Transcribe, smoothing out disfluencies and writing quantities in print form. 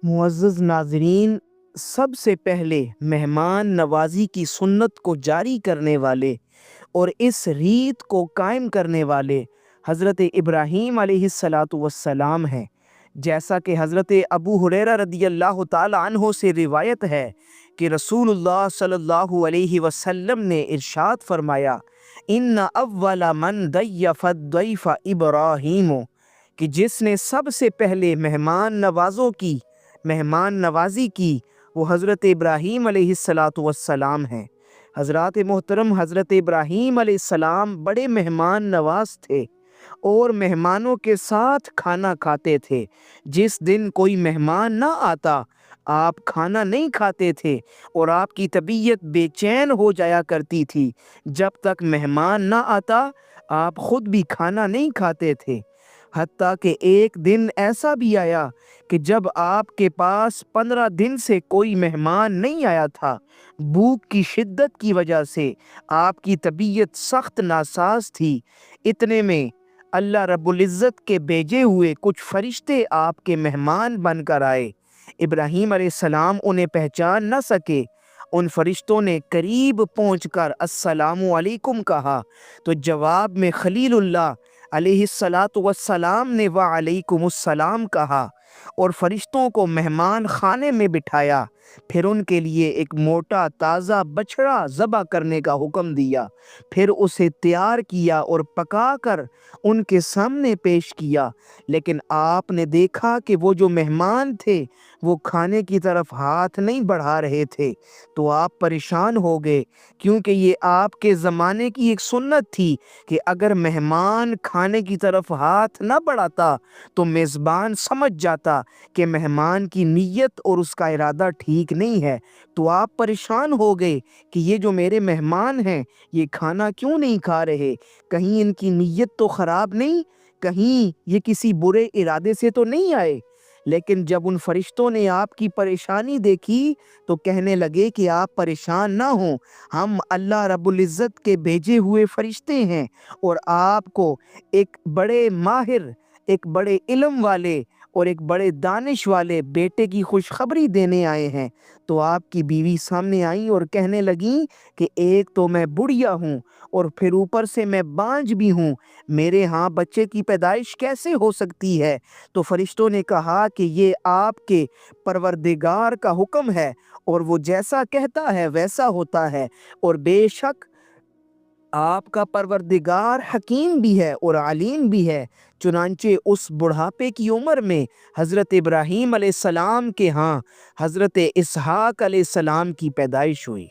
معزز ناظرین، سب سے پہلے مہمان نوازی کی سنت کو جاری کرنے والے اور اس ریت کو قائم کرنے والے حضرت ابراہیم علیہ السلام ہیں، جیسا کہ حضرت ابو ہریرہ رضی اللہ تعالی عنہ سے روایت ہے کہ رسول اللہ صلی اللہ علیہ وسلم نے ارشاد فرمایا، ان اول من ضیف الضیف ابراہیم، کہ جس نے سب سے پہلے مہمان نوازی کی وہ حضرت ابراہیم علیہ السلام ہیں۔ حضرات محترم، حضرت ابراہیم علیہ السلام بڑے مہمان نواز تھے اور مہمانوں کے ساتھ کھانا کھاتے تھے۔ جس دن کوئی مہمان نہ آتا آپ کھانا نہیں کھاتے تھے اور آپ کی طبیعت بے چین ہو جایا کرتی تھی۔ جب تک مہمان نہ آتا آپ خود بھی کھانا نہیں کھاتے تھے، حتیٰ کہ ایک دن ایسا بھی آیا کہ جب آپ کے پاس 15 دن سے کوئی مہمان نہیں آیا تھا، بھوک کی شدت کی وجہ سے آپ کی طبیعت سخت ناساز تھی، اتنے میں اللہ رب العزت کے بھیجے ہوئے کچھ فرشتے آپ کے مہمان بن کر آئے۔ ابراہیم علیہ السلام انہیں پہچان نہ سکے۔ ان فرشتوں نے قریب پہنچ کر السلام علیکم کہا تو جواب میں خلیل اللہ علیہ السلام نے وعلیکم السلام کہا اور فرشتوں کو مہمان خانے میں بٹھایا، پھر ان کے لیے ایک موٹا تازہ بچڑا ذبح کرنے کا حکم دیا، پھر اسے تیار کیا اور پکا کر ان کے سامنے پیش کیا۔ لیکن آپ نے دیکھا کہ وہ جو مہمان تھے وہ کھانے کی طرف ہاتھ نہیں بڑھا رہے تھے، تو آپ پریشان ہو گئے، کیونکہ یہ آپ کے زمانے کی ایک سنت تھی کہ اگر مہمان کھانے کی طرف ہاتھ نہ بڑھاتا تو میزبان سمجھ جاتا کہ مہمان کی نیت اور اس کا ارادہ ٹھیک نہیں ہے۔ تو آپ پریشان ہو گئے کہ یہ جو میرے مہمان ہیں یہ کھانا کیوں نہیں کھا رہے، کہیں ان کی نیت تو خراب نہیں، کہیں یہ کسی برے ارادے سے تو نہیں آئے۔ لیکن جب ان فرشتوں نے آپ کی پریشانی دیکھی تو کہنے لگے کہ آپ پریشان نہ ہوں، ہم اللہ رب العزت کے بھیجے ہوئے فرشتے ہیں اور آپ کو ایک بڑے ماہر، ایک بڑے علم والے اور ایک بڑے دانش والے بیٹے کی خوشخبری دینے آئے ہیں۔ تو آپ کی بیوی سامنے آئیں اور کہنے لگیں کہ ایک تو میں بڑھیا ہوں اور پھر اوپر سے میں بانجھ بھی ہوں، میرے ہاں بچے کی پیدائش کیسے ہو سکتی ہے؟ تو فرشتوں نے کہا کہ یہ آپ کے پروردگار کا حکم ہے اور وہ جیسا کہتا ہے ویسا ہوتا ہے، اور بے شک آپ کا پروردگار حکیم بھی ہے اور علیم بھی ہے۔ چنانچہ اس بڑھاپے کی عمر میں حضرت ابراہیم علیہ السلام کے ہاں حضرت اسحاق علیہ السلام کی پیدائش ہوئی۔